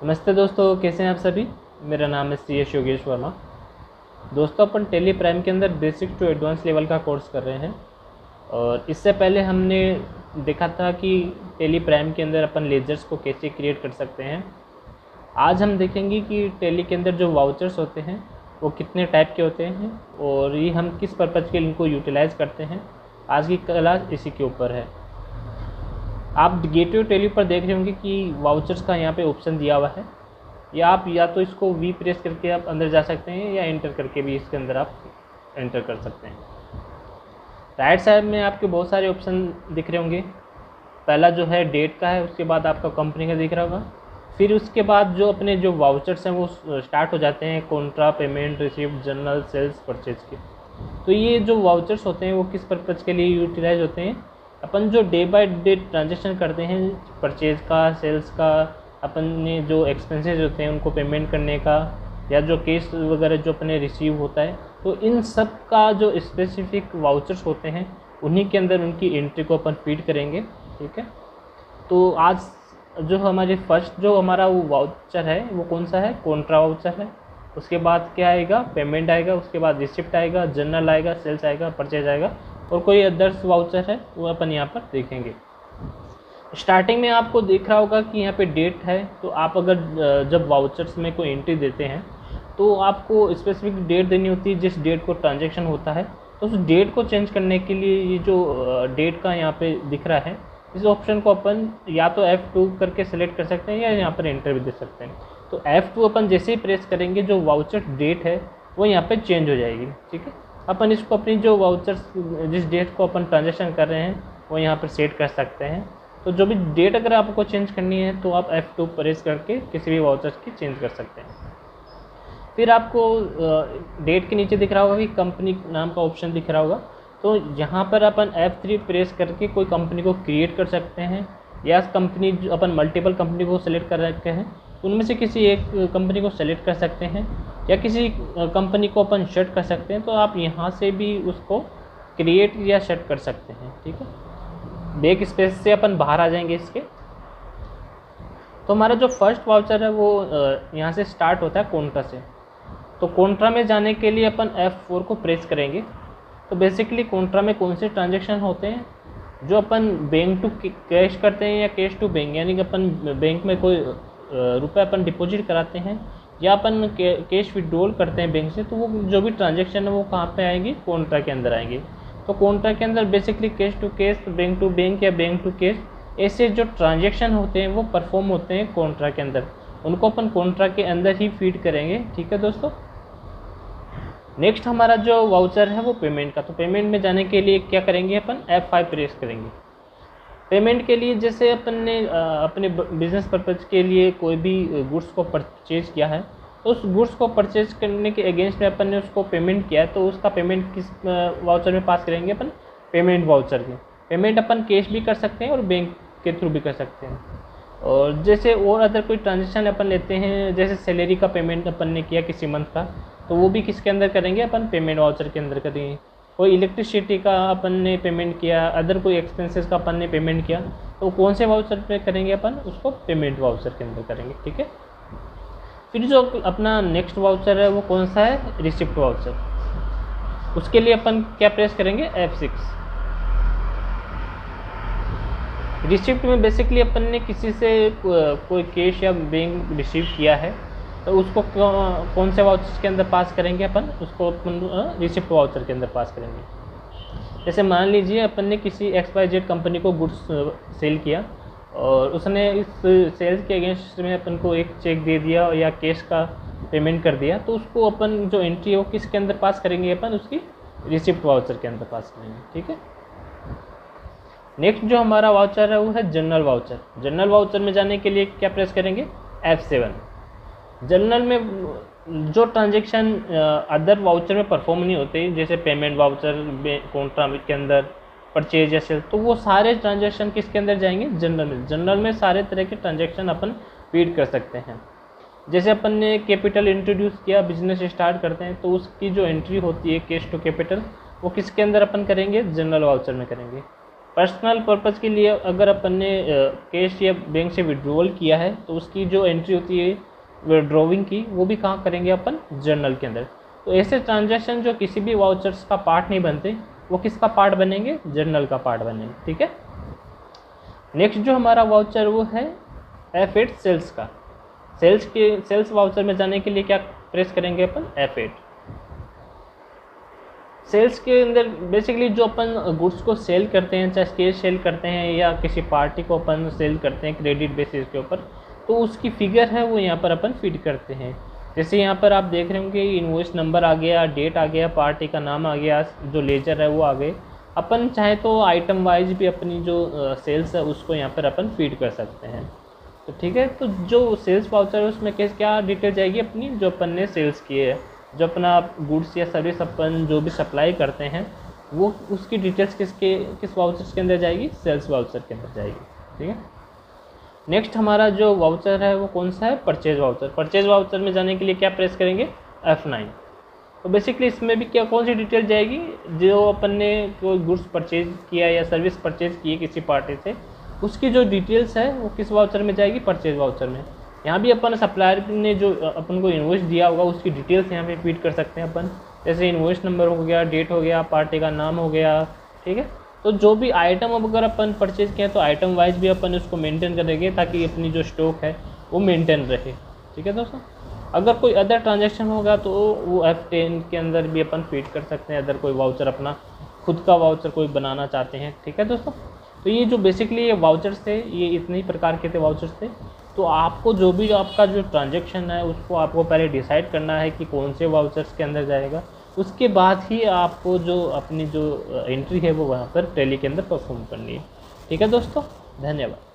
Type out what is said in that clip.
नमस्ते दोस्तों, कैसे हैं आप सभी। मेरा नाम है CS योगेश वर्मा। दोस्तों, अपन टेली प्राइम के अंदर बेसिक टू एडवांस लेवल का कोर्स कर रहे हैं और इससे पहले हमने देखा था कि टेली प्राइम के अंदर अपन लेजर्स को कैसे क्रिएट कर सकते हैं। आज हम देखेंगे कि टेली के अंदर जो वाउचर्स होते हैं वो कितने टाइप के होते हैं और ये हम किस पर्पज़ के लिए इनको यूटिलाइज़ करते हैं। आज की क्लास इसी के ऊपर है। आप गेटवे टेली पर देख रहे होंगे कि वाउचर्स का यहाँ पे ऑप्शन दिया हुआ है, या आप या तो इसको V प्रेस करके आप अंदर जा सकते हैं या एंटर करके भी इसके अंदर आप एंटर कर सकते हैं। राइट साइड में आपके बहुत सारे ऑप्शन दिख रहे होंगे। पहला जो है डेट का है, उसके बाद आपका कंपनी का दिख रहा होगा, फिर उसके बाद जो अपने जो वाउचर्स हैं वो स्टार्ट हो जाते हैं contra, payment, received, journal, sales, purchase के। तो ये जो वाउचर्स होते हैं वो किस पर्पज़ के लिए यूटिलाइज होते हैं। अपन जो डे बाय डे ट्रांजेक्शन करते हैं, परचेज का, सेल्स का, अपन ने जो एक्सपेंसेस होते हैं उनको पेमेंट करने का, या जो केस वगैरह जो अपने रिसीव होता है, तो इन सब का जो स्पेसिफिक वाउचर्स होते हैं उन्हीं के अंदर उनकी एंट्री को अपन फीड करेंगे। ठीक है, तो आज जो हमारी फर्स्ट जो हमारा वो वाउचर है वो कौन सा है, कॉन्ट्रा वाउचर है। उसके बाद क्या आएगा, पेमेंट आएगा, उसके बाद रिसिप्ट आएगा, जनरल आएगा, सेल्स आएगा, परचेज आएगा, और कोई अदर्स वाउचर है वो अपन यहाँ पर देखेंगे। स्टार्टिंग में आपको दिख रहा होगा कि यहाँ पे डेट है, तो आप अगर जब वाउचर्स में कोई एंट्री देते हैं तो आपको स्पेसिफिक डेट देनी होती है जिस डेट को ट्रांजैक्शन होता है। तो उस डेट को चेंज करने के लिए ये जो डेट का यहाँ पे दिख रहा है, इस ऑप्शन को अपन या तो F2 करके सेलेक्ट कर सकते हैं या यहाँ पर एंटर भी दे सकते हैं। तो F2 अपन जैसे ही प्रेस करेंगे जो वाउचर डेट है वो यहाँ पे चेंज हो जाएगी। ठीक है, अपन इसको अपनी जो वाउचर्स जिस डेट को अपन ट्रांजैक्शन कर रहे हैं वो यहाँ पर सेट कर सकते हैं। तो जो भी डेट अगर आपको चेंज करनी है तो आप F2 प्रेस करके किसी भी वाउचर्स की चेंज कर सकते हैं। फिर आपको डेट के नीचे दिख रहा होगा कि कंपनी नाम का ऑप्शन दिख रहा होगा, तो यहाँ पर अपन F3 प्रेस करके कोई कंपनी को क्रिएट कर सकते हैं, या कंपनी अपन मल्टीपल कंपनी को सेलेक्ट कर रखे हैं उनमें से किसी एक कंपनी को सेलेक्ट कर सकते हैं, या किसी कंपनी को अपन शट कर सकते हैं। तो आप यहाँ से भी उसको क्रिएट या शट कर सकते हैं। ठीक है, बैक स्पेस से अपन बाहर आ जाएंगे इसके। तो हमारा जो फर्स्ट वाउचर है वो यहाँ से स्टार्ट होता है कॉन्ट्रा से। तो कॉन्ट्रा में जाने के लिए अपन F4 को प्रेस करेंगे। तो बेसिकली कॉन्ट्रा में कौन से ट्रांजेक्शन होते हैं, जो अपन बैंक टू कैश करते हैं या कैश टू बैंक, यानी कि अपन बैंक में कोई रुपये अपन डिपॉजिट कराते हैं या अपन कैश विड्रॉल करते हैं बैंक से, तो वो जो भी ट्रांजेक्शन है वो कहाँ पे आएंगी, कॉन्ट्रा के अंदर आएंगे। तो कॉन्ट्रा के अंदर basically cash to cash, bank to bank या बैंक टू कैश, ऐसे जो ट्रांजेक्शन होते हैं वो परफॉर्म होते हैं कॉन्ट्रा के अंदर, उनको अपन कॉन्ट्रा के अंदर ही फीड करेंगे। ठीक है दोस्तों, नेक्स्ट हमारा जो वाउचर है वो पेमेंट का। तो पेमेंट में जाने के लिए क्या करेंगे, अपन F5 प्रेस करेंगे। पेमेंट के लिए जैसे अपन ने अपने बिजनेस पर्पज़ के लिए कोई भी गुड्स को परचेज किया है, तो उस गुड्स को परचेज करने के अगेंस्ट में अपन ने उसको पेमेंट किया है, तो उसका पेमेंट किस वाउचर में पास करेंगे, अपन पेमेंट वाउचर में। पेमेंट अपन कैश भी कर सकते हैं और बैंक के थ्रू भी कर सकते हैं। और जैसे और अदर कोई ट्रांजेक्शन अपन लेते हैं, जैसे सैलरी का पेमेंट अपन ने किया किसी मंथ का, तो वो भी किसके अंदर करेंगे, अपन पेमेंट वाउचर के अंदर करेंगे। कोई इलेक्ट्रिसिटी का अपन ने पेमेंट किया, अदर कोई एक्सपेंसेस का अपन ने पेमेंट किया, तो कौन से वाउचर पे करेंगे, अपन उसको पेमेंट वाउचर के अंदर करेंगे। ठीक है, फिर जो अपना नेक्स्ट वाउचर है वो कौन सा है, रिसिप्ट वाउचर। उसके लिए अपन क्या प्रेस करेंगे, F6। रिसिप्ट में बेसिकली अपन ने किसी से कोई कैश या बैंक रिसीव किया है, तो उसको कौन से वाउचर के अंदर पास करेंगे, अपन उसको अपन रिसिप्ट वाउचर के अंदर पास करेंगे। जैसे मान लीजिए अपन ने किसी XYZ कंपनी को गुड्स सेल किया और उसने इस सेल्स के अगेंस्ट में अपन को एक चेक दे दिया या कैश का पेमेंट कर दिया, तो उसको अपन जो एंट्री है वो किसके अंदर पास करेंगे, अपन उसकी रिसिप्ट वाउचर के अंदर पास करेंगे। ठीक है, नेक्स्ट जो हमारा वाउचर है वो है जनरल वाउचर। जनरल वाउचर में जाने के लिए क्या प्रेस करेंगे, F7। जनरल में जो ट्रांजेक्शन अदर वाउचर में परफॉर्म नहीं होते, जैसे पेमेंट वाउचर, कॉन्ट्रा के अंदर, परचेज या सेल, तो वो सारे ट्रांजेक्शन किसके अंदर जाएंगे, जनरल में। जनरल में सारे तरह के ट्रांजेक्शन अपन फीड कर सकते हैं। जैसे अपन ने कैपिटल इंट्रोड्यूस किया, बिजनेस स्टार्ट करते हैं, तो उसकी जो एंट्री होती है कैश टू कैपिटल, वो किसके अंदर अपन करेंगे, जनरल वाउचर में करेंगे। पर्सनल पर्पज़ के लिए अगर अपन ने कैश या बैंक से विड्रॉल किया है तो उसकी जो एंट्री होती है विड्रॉविंग की, वो भी कहाँ करेंगे अपन, जर्नल के अंदर। तो ऐसे ट्रांजैक्शन जो किसी भी वाउचर्स का पार्ट नहीं बनते, वो किसका पार्ट बनेंगे, जर्नल का पार्ट बनेंगे। ठीक है। नेक्स्ट जो हमारा वाउचर वो है F8 सेल्स का। सेल्स वाउचर में जाने के लिए क्या प्रेस करेंगे अपन, F8। सेल्स के अंदर बेसिकली जो अपन गुड्स को सेल करते हैं, चाहे कैश सेल करते हैं या किसी पार्टी को अपन सेल करते हैं क्रेडिट बेसिस के ऊपर, तो उसकी फिगर है वो यहाँ पर अपन फीड करते हैं। जैसे यहाँ पर आप देख रहे होंगे इनवॉइस नंबर आ गया, डेट आ गया, पार्टी का नाम आ गया, जो लेजर है वो आ गए। अपन चाहे तो आइटम वाइज भी अपनी जो सेल्स है उसको यहाँ पर अपन फीड कर सकते हैं। तो ठीक है, तो जो सेल्स वाउचर है उसमें क्या डिटेल जाएगी अपनी, जो अपन ने सेल्स किए है, जो अपना गुड्स या सर्विस अपन जो भी सप्लाई करते हैं, वो उसकी डिटेल्स किस वाउचर्स के अंदर जाएगी, सेल्स वाउचर के अंदर जाएगी। ठीक है। नेक्स्ट हमारा जो वाउचर है वो कौन सा है, परचेज वाउचर। परचेज वाउचर में जाने के लिए क्या प्रेस करेंगे, F9। तो बेसिकली इसमें भी क्या कौन सी डिटेल जाएगी, जो अपन ने कोई गुड्स परचेज किया या सर्विस परचेज की है किसी पार्टी से, उसकी जो डिटेल्स है वो किस वाउचर में जाएगी, परचेज वाउचर में। यहाँ भी अपन सप्लायर ने जो अपन को इनवॉइस दिया होगा उसकी डिटेल्स यहाँ पे फीड कर सकते हैं अपन, जैसे इनवॉइस नंबर हो गया, डेट हो गया, पार्टी का नाम हो गया। ठीक है। तो जो भी आइटम अगर अपन परचेज किया तो आइटम वाइज भी अपन उसको मेंटेन करेंगे ताकि अपनी जो स्टॉक है वो मेंटेन रहे। ठीक है दोस्तों। अगर कोई अदर ट्रांजैक्शन होगा तो वो F10 के अंदर भी अपन फीड कर सकते हैं, अदर कोई वाउचर अपना खुद का वाउचर कोई बनाना चाहते हैं। ठीक है दोस्तों। तो ये जो बेसिकली ये वाउचर्स थे, ये इतने ही प्रकार के थे वाउचर्स थे। तो आपको जो भी आपका जो ट्रांजैक्शन है उसको आपको पहले डिसाइड करना है कि कौन से वाउचर्स के अंदर जाएगा, उसके बाद ही आपको जो अपनी जो एंट्री है वो वहाँ पर टैली के अंदर परफॉर्म करनी है। ठीक है दोस्तों, धन्यवाद।